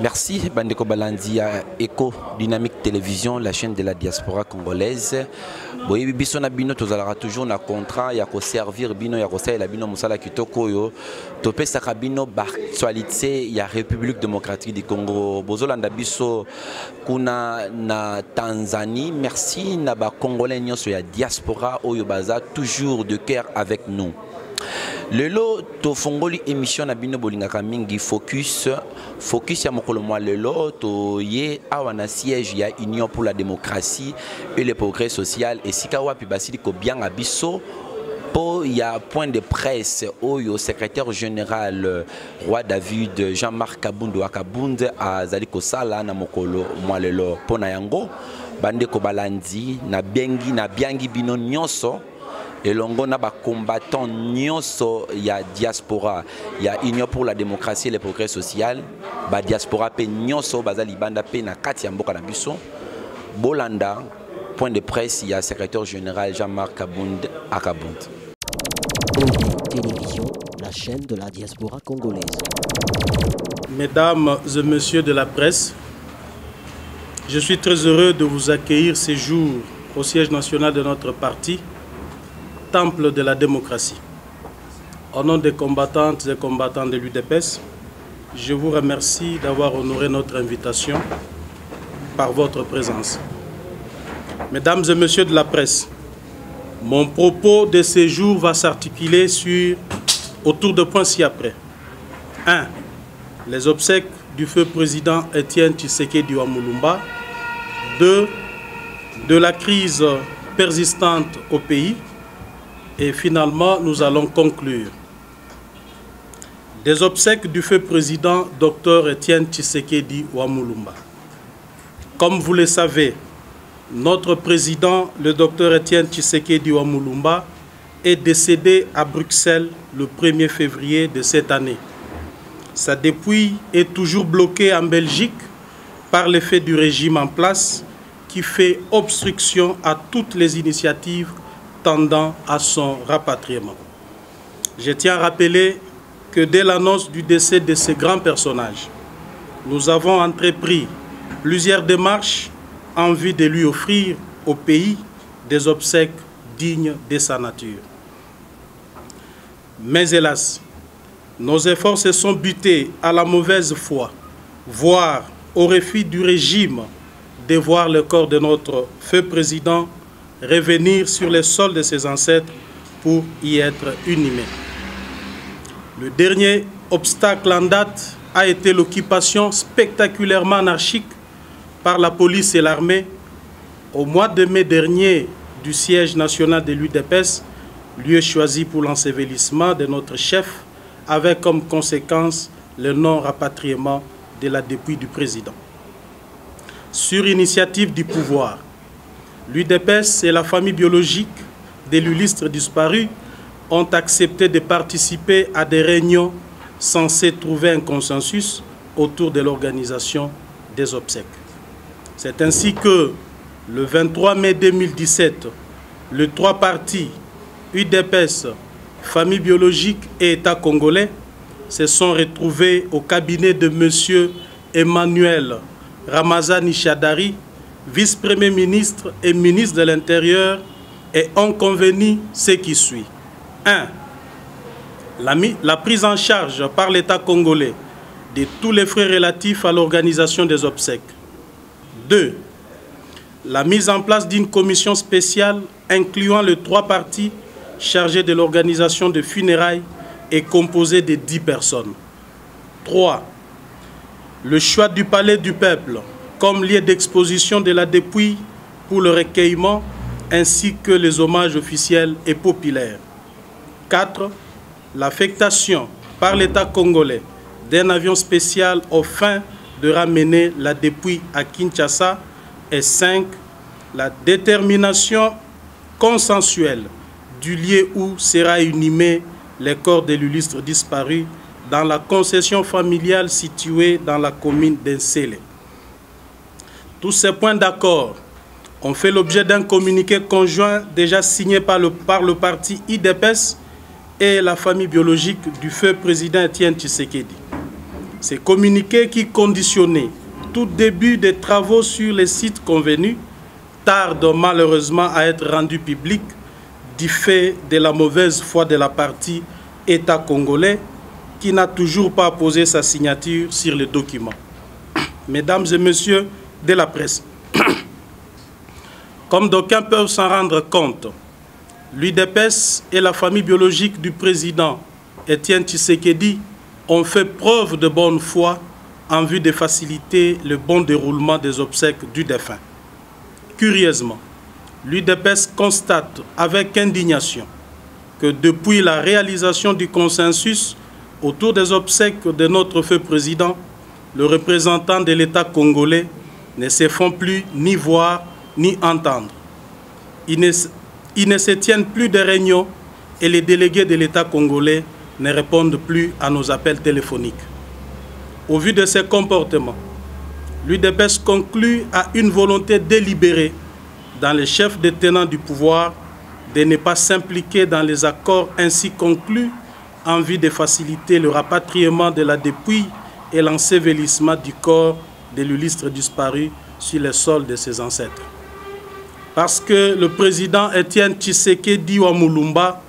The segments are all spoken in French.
Merci Bandeko Balandi à Eco Dynamique Télévision, la chaîne de la diaspora congolaise. Boyebi biso na bino tozalaka toujours na contrat ya ko servir bino ya ko salela bino musala kitoko yo topesaka bino actualité ya République démocratique du Congo. Bozolanda biso kuna na Tanzanie. Merci na ba congolais nyonso ya diaspora oyo baza toujours de cœur avec nous. Lelo to fongoli émission na bino bolingaka mingi focus ya mokolo mwa lelo to ye awa na siège ya Union pour la démocratie et le progrès social et sika wapi basili ko bianga biso po ya point de presse oyo secrétaire général Roi David Jean-Marc Kabundu Akabunde azali ko sala na mokolo mwa lelo pona yango Bandeko Balandi na biangi bino nyonso elongo na ba combattant nyonso ya diaspora ya Union pour la démocratie et le progrès social ba diaspora pe nyonso bazali banda pe na kati ya mboka na biso bolanda point de presse ya secrétaire général Jean-Marc Kabund Akabund. Télévision, la chaîne de la diaspora congolaise. Mesdames et messieurs de la presse, je suis très heureux de vous accueillir ces jours au siège national de notre parti, Temple de la démocratie. Au nom des combattantes et combattants de l'UDPS, je vous remercie d'avoir honoré notre invitation par votre présence. Mesdames et messieurs de la presse, mon propos de ce jour va s'articuler autour de points ci-après. 1. Les obsèques du feu président Étienne Tshisekedi Wamulumba. 2. De la crise persistante au pays. Et finalement, nous allons conclure. Des obsèques du feu président Dr Étienne Tshisekedi Wamulumba. Comme vous le savez, notre président, le Dr Étienne Tshisekedi Wamulumba, est décédé à Bruxelles le 1er février de cette année. Sa dépouille est toujours bloquée en Belgique par l'effet du régime en place qui fait obstruction à toutes les initiatives tendant à son rapatriement. Je tiens à rappeler que dès l'annonce du décès de ce grand personnage, nous avons entrepris plusieurs démarches en vue de lui offrir au pays des obsèques dignes de sa nature. Mais hélas, nos efforts se sont butés à la mauvaise foi, voire au refus du régime de voir le corps de notre feu président revenir sur les sols de ses ancêtres pour y être inhumé. Le dernier obstacle en date a été l'occupation spectaculairement anarchique par la police et l'armée au mois de mai dernier du siège national de l'UDPS, lieu choisi pour l'ensevelissement de notre chef, avec comme conséquence le non-rapatriement de la dépouille du président. Sur initiative du pouvoir, l'UDPS et la famille biologique de l'illustre disparu ont accepté de participer à des réunions censées trouver un consensus autour de l'organisation des obsèques. C'est ainsi que, le 23 mai 2017, les trois partis, UDPS, famille biologique et État congolais, se sont retrouvés au cabinet de M. Emmanuel Ramazani Shadari, vice-premier ministre et ministre de l'Intérieur, et ont convenu ce qui suit. 1. La prise en charge par l'État congolais de tous les frais relatifs à l'organisation des obsèques. 2. La mise en place d'une commission spéciale incluant les trois partis chargés de l'organisation de funérailles et composée de 10 personnes. 3. Le choix du palais du peuple comme lieu d'exposition de la dépouille pour le recueillement, ainsi que les hommages officiels et populaires. 4. L'affectation par l'État congolais d'un avion spécial aux fins de ramener la dépouille à Kinshasa. Et 5. La détermination consensuelle du lieu où sera inhumé le corps de l'illustre disparu dans la concession familiale située dans la commune d'Ensele. Tous ces points d'accord ont fait l'objet d'un communiqué conjoint déjà signé par le parti UDPS et la famille biologique du feu président Étienne Tshisekedi. Ces communiqués qui conditionnaient tout début des travaux sur les sites convenus tardent malheureusement à être rendus publics du fait de la mauvaise foi de la partie État congolais qui n'a toujours pas posé sa signature sur les documents. Mesdames et messieurs de la presse, comme d'aucuns peuvent s'en rendre compte, l'UDPS et la famille biologique du président Étienne Tshisekedi ont fait preuve de bonne foi en vue de faciliter le bon déroulement des obsèques du défunt. Curieusement, l'UDPS constate avec indignation que depuis la réalisation du consensus autour des obsèques de notre feu président, le représentant de l'État congolais ne se font plus ni voir ni entendre. Ils ne se tiennent plus de réunions et les délégués de l'État congolais ne répondent plus à nos appels téléphoniques. Au vu de ces comportements, l'UDPS conclut à une volonté délibérée dans les chefs des tenants du pouvoir de ne pas s'impliquer dans les accords ainsi conclus en vue de faciliter le rapatriement de la dépouille et l'ensevelissement du corps de l'illustre disparu sur le sol de ses ancêtres. Parce que le président Étienne Tshisekedi Wamulumba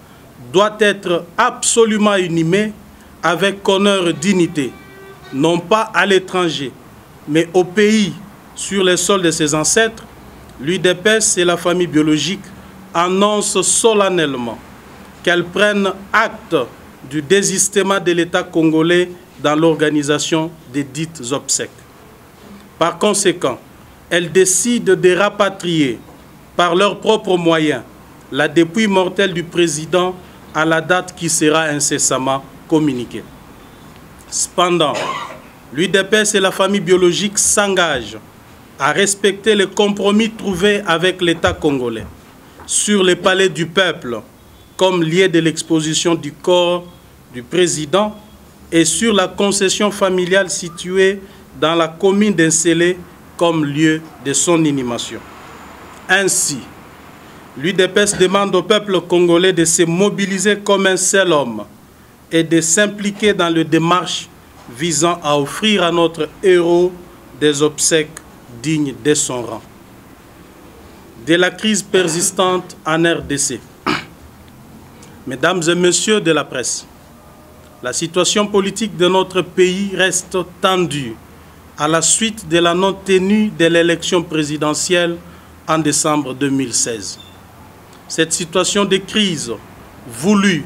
doit être absolument inhumé avec honneur et dignité, non pas à l'étranger, mais au pays, sur le sol de ses ancêtres, l'UDPS et la famille biologique annoncent solennellement qu'elles prennent acte du désistement de l'État congolais dans l'organisation des dites obsèques. Par conséquent, elles décident de rapatrier par leurs propres moyens la dépouille mortelle du président à la date qui sera incessamment communiquée. Cependant, l'UDPS et la famille biologique s'engagent à respecter le compromis trouvé avec l'État congolais sur le palais du peuple comme lieu de l'exposition du corps du président et sur la concession familiale située dans la commune d'Ensélé comme lieu de son inhumation. Ainsi, l'UDPS demande au peuple congolais de se mobiliser comme un seul homme et de s'impliquer dans les démarches visant à offrir à notre héros des obsèques dignes de son rang. De la crise persistante en RDC. Mesdames et messieurs de la presse, la situation politique de notre pays reste tendue à la suite de la non-tenue de l'élection présidentielle en décembre 2016. Cette situation de crise, voulue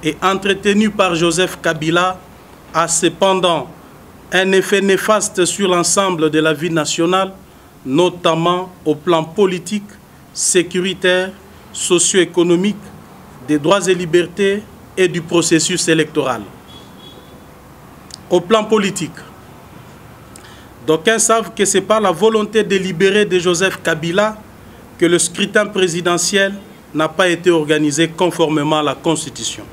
et entretenue par Joseph Kabila, a cependant un effet néfaste sur l'ensemble de la vie nationale, notamment au plan politique, sécuritaire, socio-économique, des droits et libertés et du processus électoral. Au plan politique, d'aucuns savent que c'est par la volonté délibérée de Joseph Kabila que le scrutin présidentiel n'a pas été organisé conformément à la Constitution.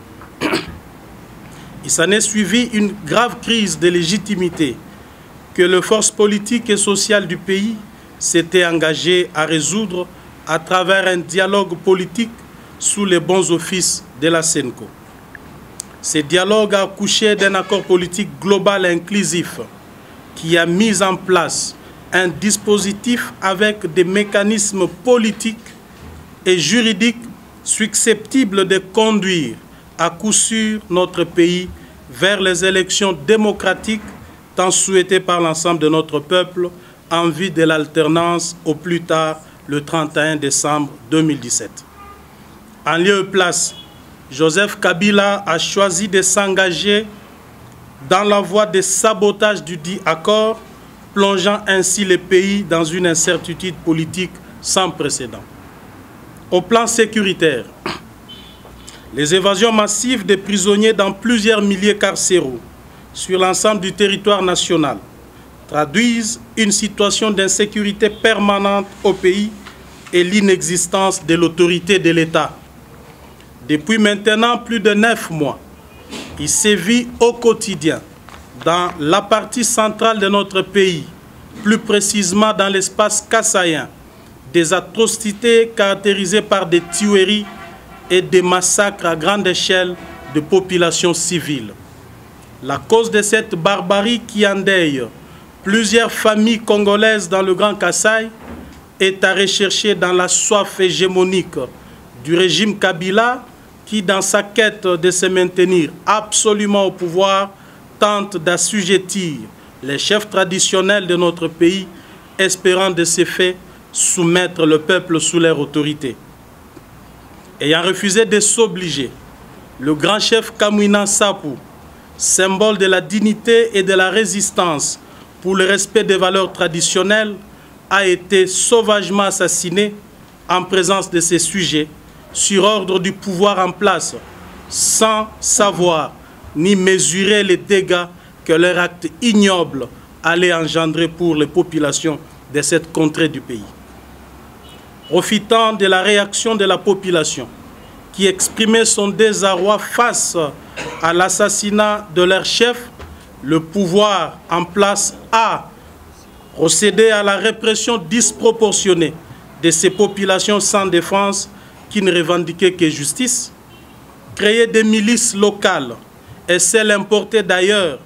Il s'en est suivi une grave crise de légitimité que les forces politiques et sociales du pays s'étaient engagées à résoudre à travers un dialogue politique sous les bons offices de la SENCO. Ce dialogue a accouché d'un accord politique global et inclusif qui a mis en place un dispositif avec des mécanismes politiques et juridiques susceptibles de conduire à coup sûr notre pays vers les élections démocratiques tant souhaitées par l'ensemble de notre peuple en vue de l'alternance au plus tard le 31 décembre 2017. En lieu et place, Joseph Kabila a choisi de s'engager dans la voie de sabotage du dit accord, plongeant ainsi le pays dans une incertitude politique sans précédent. Au plan sécuritaire, les évasions massives des prisonniers dans plusieurs milliers carcéraux sur l'ensemble du territoire national traduisent une situation d'insécurité permanente au pays et l'inexistence de l'autorité de l'État. Depuis maintenant plus de 9 mois, il sévit au quotidien dans la partie centrale de notre pays, plus précisément dans l'espace kassaïen, des atrocités caractérisées par des tueries et des massacres à grande échelle de populations civiles. La cause de cette barbarie qui endeuille plusieurs familles congolaises dans le Grand Kasaï est à rechercher dans la soif hégémonique du régime Kabila qui, dans sa quête de se maintenir absolument au pouvoir, tente d'assujettir les chefs traditionnels de notre pays, espérant de ce fait soumettre le peuple sous leur autorité. Ayant refusé de s'obliger, le grand chef Kamwina Nsapu, symbole de la dignité et de la résistance pour le respect des valeurs traditionnelles, a été sauvagement assassiné en présence de ses sujets sur ordre du pouvoir en place, sans savoir ni mesurer les dégâts que leur acte ignoble allait engendrer pour les populations de cette contrée du pays. Profitant de la réaction de la population qui exprimait son désarroi face à l'assassinat de leur chef, le pouvoir en place a procédé à la répression disproportionnée de ces populations sans défense qui ne revendiquaient que justice, créé des milices locales et celles importées d'ailleurs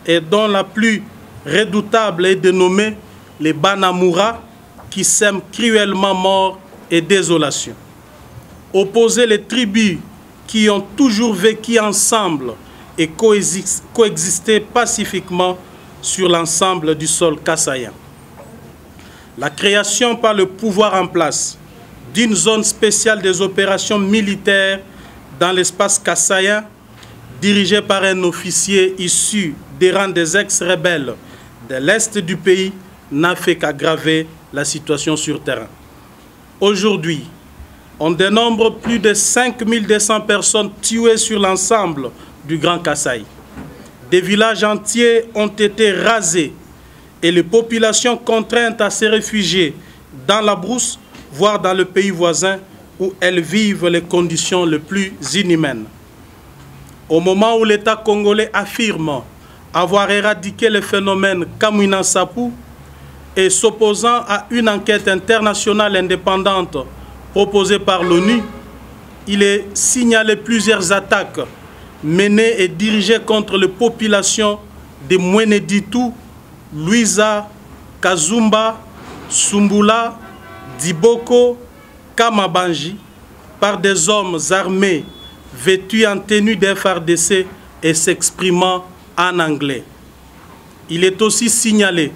et dont la plus redoutable est dénommée les Banamura qui sèment cruellement mort et désolation. Opposer les tribus qui ont toujours vécu ensemble et coexisté pacifiquement sur l'ensemble du sol kassaïen. La création par le pouvoir en place d'une zone spéciale des opérations militaires dans l'espace kassaïen, dirigée par un officier issu des rangs des ex-rebelles de l'Est du pays, n'a fait qu'aggraver la situation sur terrain. Aujourd'hui, on dénombre plus de 5200 personnes tuées sur l'ensemble du Grand Kasaï. Des villages entiers ont été rasés et les populations contraintes à se réfugier dans la brousse, voire dans le pays voisin où elles vivent les conditions les plus inhumaines. Au moment où l'État congolais affirme avoir éradiqué le phénomène Kamwina Nsapu et s'opposant à une enquête internationale indépendante proposée par l'ONU, il est signalé plusieurs attaques menées et dirigées contre les populations de Mweneditu, Luiza, Kazumba, Sumbula, Diboko, Kamabanji, par des hommes armés vêtus en tenue de FARDC et s'exprimant en anglais. Il est aussi signalé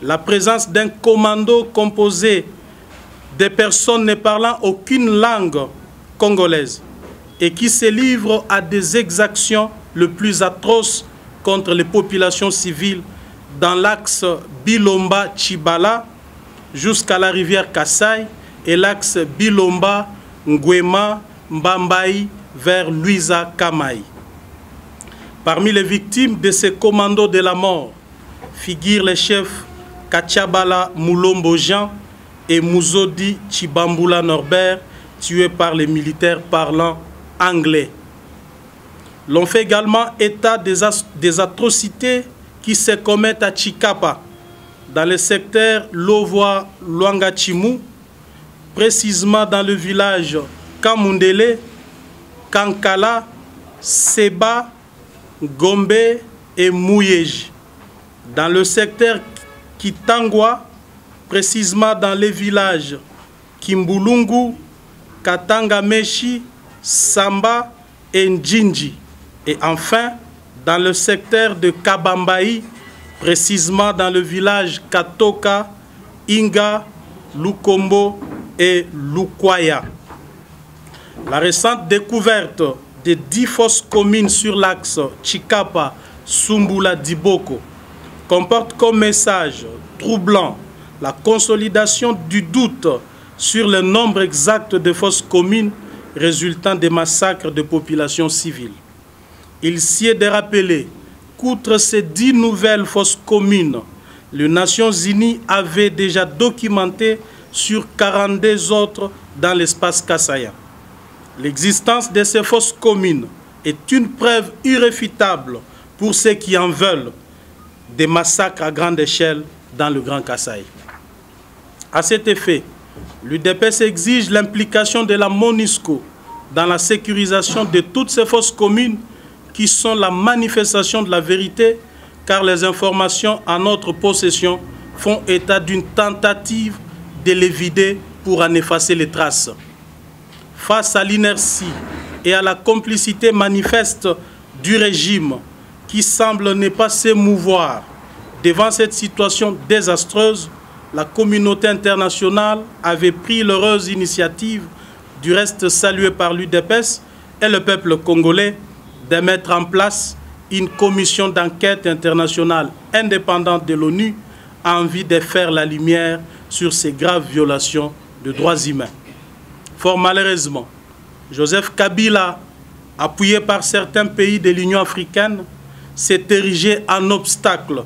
la présence d'un commando composé de personnes ne parlant aucune langue congolaise et qui se livrent à des exactions les plus atroces contre les populations civiles dans l'axe Bilomba-Chibala jusqu'à la rivière Kasaï et l'axe Bilomba-Ngwema-Mbambaï vers Luiza-Kamaï. Parmi les victimes de ces commandos de la mort figurent les chefs Kachabala Mulombo Jean et Muzodi Chibambula Norbert, tués par les militaires parlant anglais. L'on fait également état des atrocités qui se commettent à Chikapa, dans le secteur Lovoa-Luangachimu, précisément dans le village Kamundele, Kankala, Seba, Gombe et Mouyeji. Dans le secteur Kitangwa, précisément dans les villages Kimbulungu, Katangameshi, Samba et Njinji. Et enfin, dans le secteur de Kabambaï, précisément dans le village Katoka, Inga, Lukombo et Lukwaya. La récente découverte de 10 fosses communes sur l'axe Chikapa-Sumbula-Diboko comporte comme message troublant la consolidation du doute sur le nombre exact de fosses communes résultant des massacres de populations civiles. Il s'y est de rappeler qu'outre ces 10 nouvelles fosses communes, les Nations Unies avaient déjà documenté sur 42 autres dans l'espace kassaïen. L'existence de ces fosses communes est une preuve irréfutable pour ceux qui en veulent des massacres à grande échelle dans le Grand Kasaï. À cet effet, l'UDPS exige l'implication de la MONUSCO dans la sécurisation de toutes ces fosses communes qui sont la manifestation de la vérité, car les informations en notre possession font état d'une tentative de les vider pour en effacer les traces. Face à l'inertie et à la complicité manifeste du régime qui semble ne pas s'émouvoir devant cette situation désastreuse, la communauté internationale avait pris l'heureuse initiative, du reste saluée par l'UDPS et le peuple congolais, de mettre en place une commission d'enquête internationale indépendante de l'ONU en vue de faire la lumière sur ces graves violations de droits humains. Fort malheureusement, Joseph Kabila, appuyé par certains pays de l'Union africaine, s'est érigé en obstacle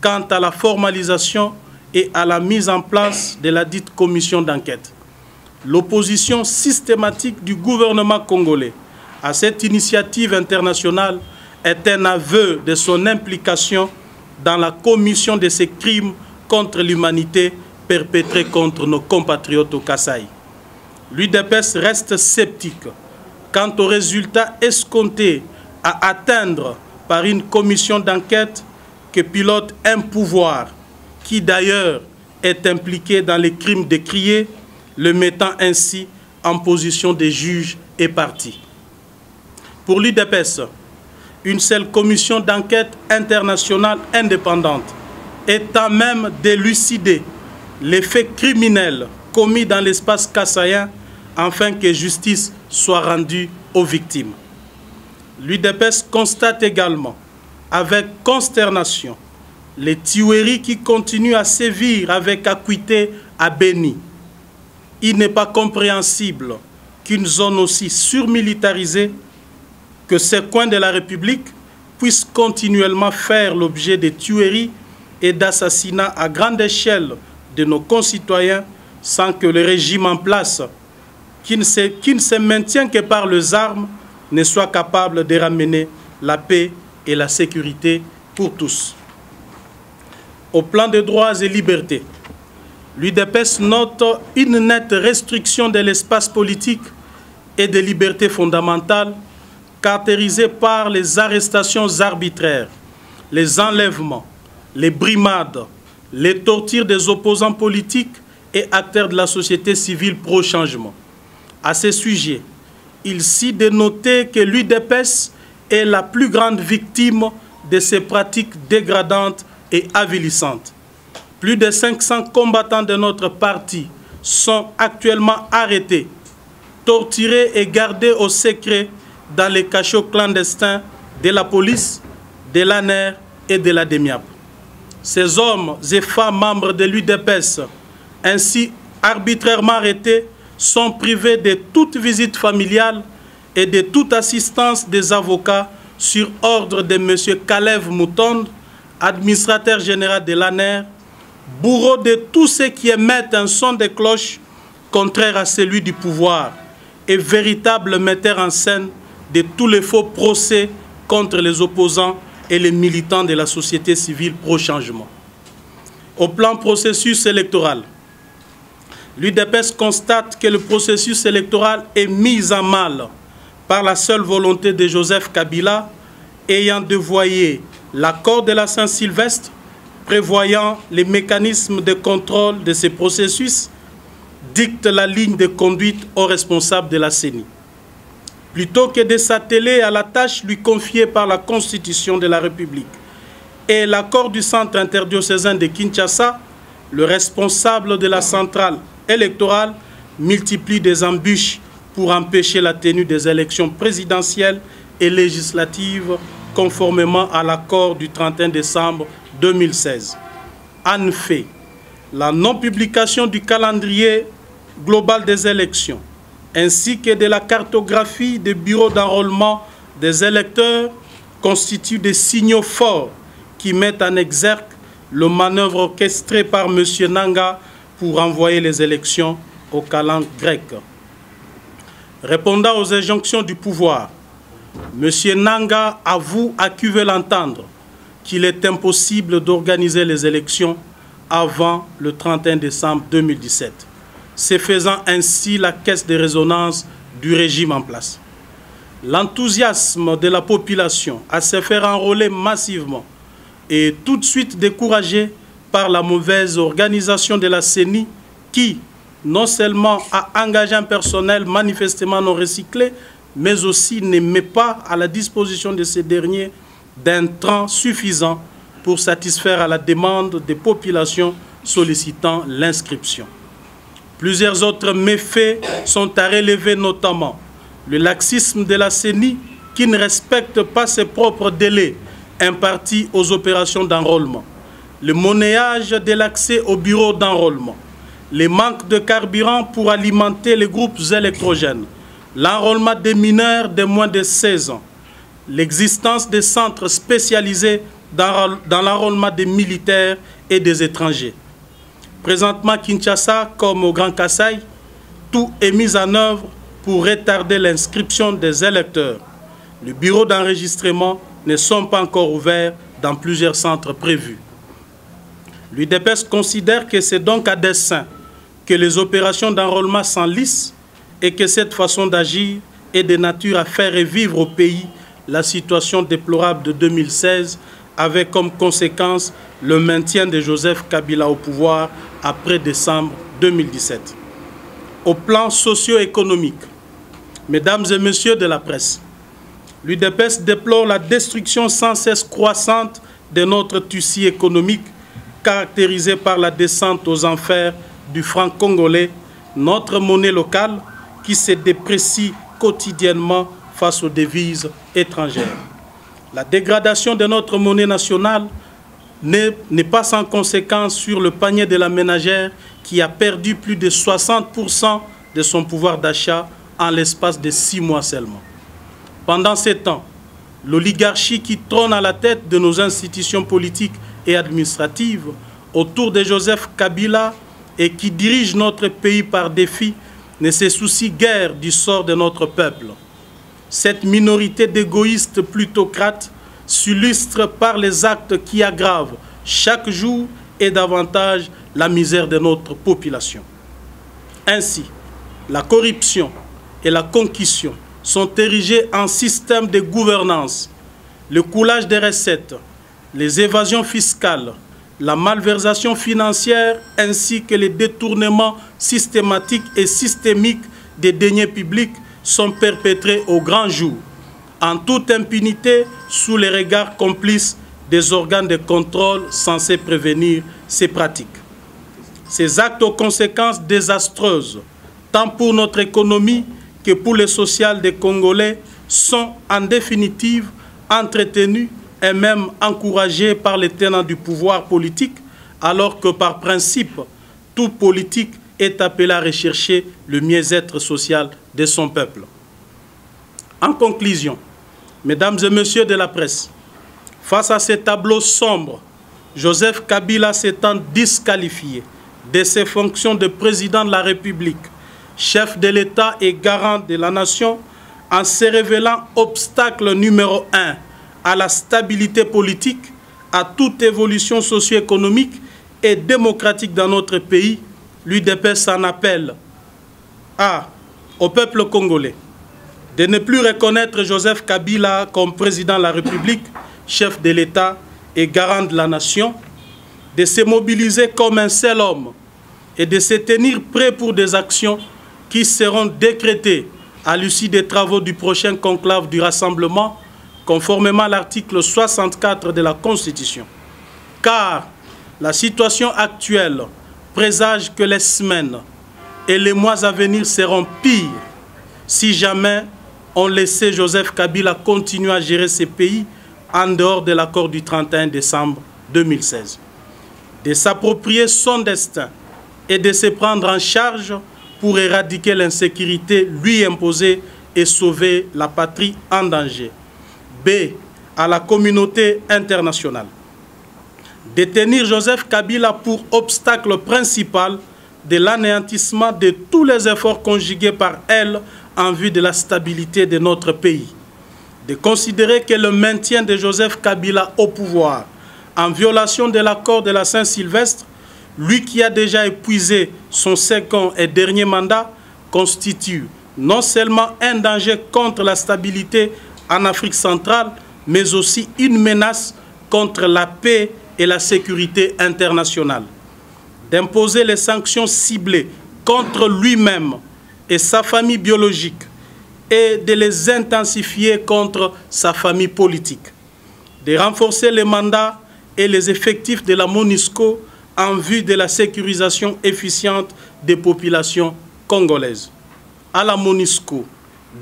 quant à la formalisation et à la mise en place de la dite commission d'enquête. L'opposition systématique du gouvernement congolais à cette initiative internationale est un aveu de son implication dans la commission de ces crimes contre l'humanité perpétrés contre nos compatriotes au Kasaï. L'UDPS reste sceptique quant aux résultats escomptés à atteindre par une commission d'enquête que pilote un pouvoir qui d'ailleurs est impliqué dans les crimes décriés, le mettant ainsi en position de juge et partie. Pour l'UDPS, une seule commission d'enquête internationale indépendante est à même d'élucider les faits criminels commis dans l'espace kassaïen afin que justice soit rendue aux victimes. L'UDPS constate également avec consternation les tueries qui continuent à sévir avec acuité à Beni. Il n'est pas compréhensible qu'une zone aussi surmilitarisée que ces coins de la République puissent continuellement faire l'objet de tueries et d'assassinats à grande échelle de nos concitoyens sans que le régime en place, qui ne se maintient que par les armes, ne soit capable de ramener la paix et la sécurité pour tous. Au plan des droits et libertés, l'UDPS note une nette restriction de l'espace politique et des libertés fondamentales caractérisée par les arrestations arbitraires, les enlèvements, les brimades, les tortures des opposants politiques et acteurs de la société civile pro-changement. À ce sujet, il s'y de noter que l'UDPS est la plus grande victime de ces pratiques dégradantes et avilissantes. Plus de 500 combattants de notre parti sont actuellement arrêtés, torturés et gardés au secret dans les cachots clandestins de la police, de l'ANER et de la DEMIAP. Ces hommes et femmes membres de l'UDPS, ainsi arbitrairement arrêtés, sont privés de toute visite familiale et de toute assistance des avocats sur ordre de M. Kalev Moutonde, administrateur général de l'ANER, bourreau de tous ceux qui émettent un son de cloche contraire à celui du pouvoir et véritable metteur en scène de tous les faux procès contre les opposants et les militants de la société civile pro-changement. Au plan processus électoral, l'UDPS constate que le processus électoral est mis à mal par la seule volonté de Joseph Kabila, ayant dévoyé l'accord de la Saint-Sylvestre, prévoyant les mécanismes de contrôle de ces processus, dicte la ligne de conduite aux responsables de la CENI. Plutôt que de s'atteler à la tâche lui confiée par la Constitution de la République et l'accord du Centre interdiocésain de Kinshasa, le responsable de la centrale électorale multiplie des embûches pour empêcher la tenue des élections présidentielles et législatives conformément à l'accord du 31 décembre 2016. En effet, la non-publication du calendrier global des élections ainsi que de la cartographie des bureaux d'enrôlement des électeurs constituent des signaux forts qui mettent en exergue le manœuvre orchestré par M. Nanga pour envoyer les élections au calendrier grec. Répondant aux injonctions du pouvoir, M. Nanga avoue à qui veut l'entendre qu'il est impossible d'organiser les élections avant le 31 décembre 2017, se faisant ainsi la caisse de résonance du régime en place. l'enthousiasme de la population à se faire enrôler massivement est tout de suite découragé par la mauvaise organisation de la CENI qui, non seulement a engagé un personnel manifestement non recyclé, mais aussi ne met pas à la disposition de ces derniers d'intrants suffisants pour satisfaire à la demande des populations sollicitant l'inscription. Plusieurs autres méfaits sont à relever, notamment le laxisme de la CENI qui ne respecte pas ses propres délais impartis aux opérations d'enrôlement, le monnayage de l'accès au bureau d'enrôlement, les manques de carburant pour alimenter les groupes électrogènes, l'enrôlement des mineurs de moins de 16 ans, l'existence des centres spécialisés dans l'enrôlement des militaires et des étrangers. Présentement, Kinshasa, comme au Grand Kasaï, tout est mis en œuvre pour retarder l'inscription des électeurs. Les bureaux d'enregistrement ne sont pas encore ouverts dans plusieurs centres prévus. L'UDPS considère que c'est donc à dessein que les opérations d'enrôlement s'enlissent et que cette façon d'agir est de nature à faire revivre au pays la situation déplorable de 2016 avec comme conséquence le maintien de Joseph Kabila au pouvoir après décembre 2017. Au plan socio-économique, mesdames et messieurs de la presse, l'UDPS déplore la destruction sans cesse croissante de notre tissu économique caractérisé par la descente aux enfers du franc congolais, notre monnaie locale qui se déprécie quotidiennement face aux devises étrangères. La dégradation de notre monnaie nationale n'est pas sans conséquence sur le panier de la ménagère qui a perdu plus de 60% de son pouvoir d'achat en l'espace de 6 mois seulement. Pendant ces temps, l'oligarchie qui trône à la tête de nos institutions politiques et administratives autour de Joseph Kabila et qui dirige notre pays par défi ne se soucie guère du sort de notre peuple. Cette minorité d'égoïstes plutocrates s'illustre par les actes qui aggravent chaque jour et davantage la misère de notre population. Ainsi, la corruption et la concussion sont érigés en système de gouvernance. Le coulage des recettes, les évasions fiscales, la malversation financière ainsi que les détournements systématiques et systémiques des deniers publics sont perpétrés au grand jour, en toute impunité sous les regards complices des organes de contrôle censés prévenir ces pratiques. Ces actes aux conséquences désastreuses, tant pour notre économie que pour le social des Congolais, sont en définitive entretenus et même encouragés par les tenants du pouvoir politique, alors que par principe, tout politique est appelé à rechercher le mieux-être social de son peuple. En conclusion, mesdames et messieurs de la presse, face à ces tableaux sombres, Joseph Kabila s'étant disqualifié de ses fonctions de président de la République, chef de l'État et garant de la nation, en se révélant obstacle numéro 1 à la stabilité politique, à toute évolution socio-économique et démocratique dans notre pays, l'UDPS s'en appelle au peuple congolais de ne plus reconnaître Joseph Kabila comme président de la République, chef de l'État et garant de la nation, de se mobiliser comme un seul homme et de se tenir prêt pour des actions qui seront décrétées à l'issue des travaux du prochain conclave du Rassemblement, conformément à l'article 64 de la Constitution. Car la situation actuelle présage que les semaines et les mois à venir seront pires si jamais on laissait Joseph Kabila continuer à gérer ces pays en dehors de l'accord du 31 décembre 2016. De s'approprier son destin et de se prendre en charge pour éradiquer l'insécurité lui imposée et sauver la patrie en danger. B. À la communauté internationale. Détenir Joseph Kabila pour obstacle principal de l'anéantissement de tous les efforts conjugués par elle en vue de la stabilité de notre pays. De considérer que le maintien de Joseph Kabila au pouvoir, en violation de l'accord de la Saint-Sylvestre, lui qui a déjà épuisé son second et dernier mandat, constitue non seulement un danger contre la stabilité en Afrique centrale, mais aussi une menace contre la paix et la sécurité internationale. D'imposer les sanctions ciblées contre lui-même et sa famille biologique et de les intensifier contre sa famille politique. De renforcer les mandats et les effectifs de la MONUSCO en vue de la sécurisation efficiente des populations congolaises. À la MONUSCO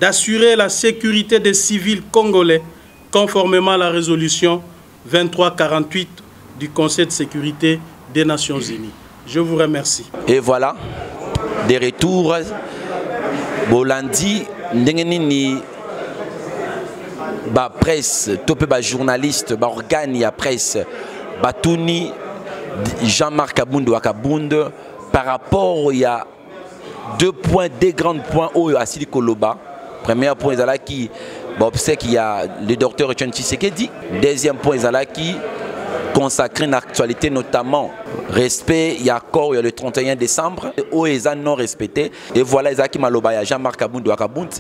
d'assurer la sécurité des civils congolais conformément à la résolution 2348 du Conseil de sécurité des Nations Unies. Je vous remercie. Et voilà, des retours. Bolandi, Ndengenini, ba presse, topé ba journaliste, ba organe ya presse, Batouni, Jean-Marc Abound Wakabund, par rapport il y a deux grands points où à Sili Koloba. Premier point, il y a qui, c'est qu'il y a le docteur Etienne Tshisekedi. Deuxième point, il y a qui consacré une actualité, notamment respect, il y a accord, il y a le 31 décembre, où ils ont non respecté. Et voilà, il y a qui maloba, Jean-Marc Abound Wakabund.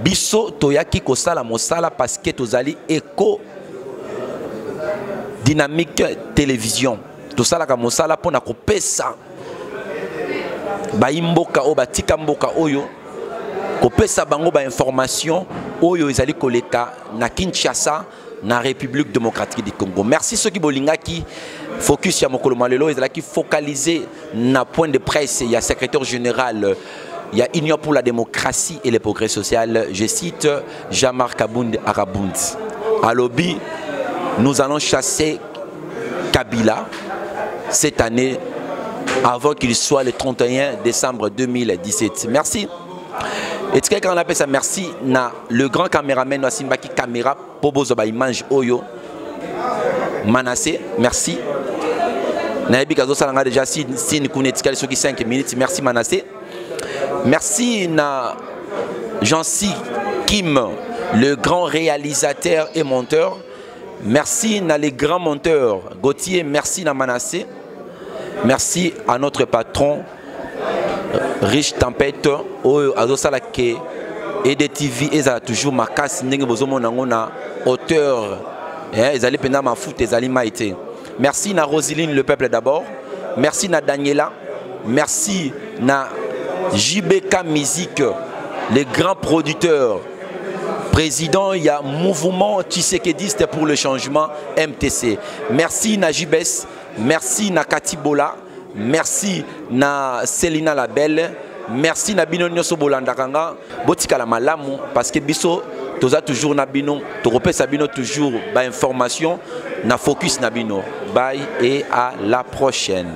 Bisso, Toyaki Kosala Mosala, parce que Tozali éco dynamique télévision. Tosala ka Mosala pour na kopesa. Baimboka o batika mboka oyo kopesa bango ba information oyo ezali koleka na Kinshasa na République démocratique du Congo. Merci ceux qui bolinga qui focus ya mokolo malelo ezala qui focaliser na point de presse il y a secrétaire général il y a Union pour la démocratie et le progrès social, je cite Jean-Marc Abound Arabound. À lobby, nous allons chasser Kabila cette année avant qu'il soit le 31 décembre 2017. Merci. Et tu sais quand on appelle ça merci na le grand caméraman Nasimbaki caméra Pobozo ba image oyo Manassé, merci. Naebi kazo salanga déjà si ni kunetikali soki 5 minutes, merci Manassé. Merci na Jean-Si Kim, le grand réalisateur et monteur. Merci na les grands monteurs Gauthier, merci na Manassé. Merci à notre patron Rich Tempête au Azosalake et des TV et ça toujours ma casse n'enge bozomo nangona auteur ils allaient pena ma foot ils allaient maïté. Merci na Rosiline le peuple d'abord. Merci na Daniela. Merci na JBK Musique, les grands producteurs. Président, il y a mouvement Tshisekediste pour le changement MTC. Merci na JBS. Merci na Katibola, merci na Selina Labelle, merci na Bino Nyoso Bolandakanga, botika la malamu parce que biso toza toujours na bino, toropé sa bino toujours ba information na focus na bino. Bye et à la prochaine.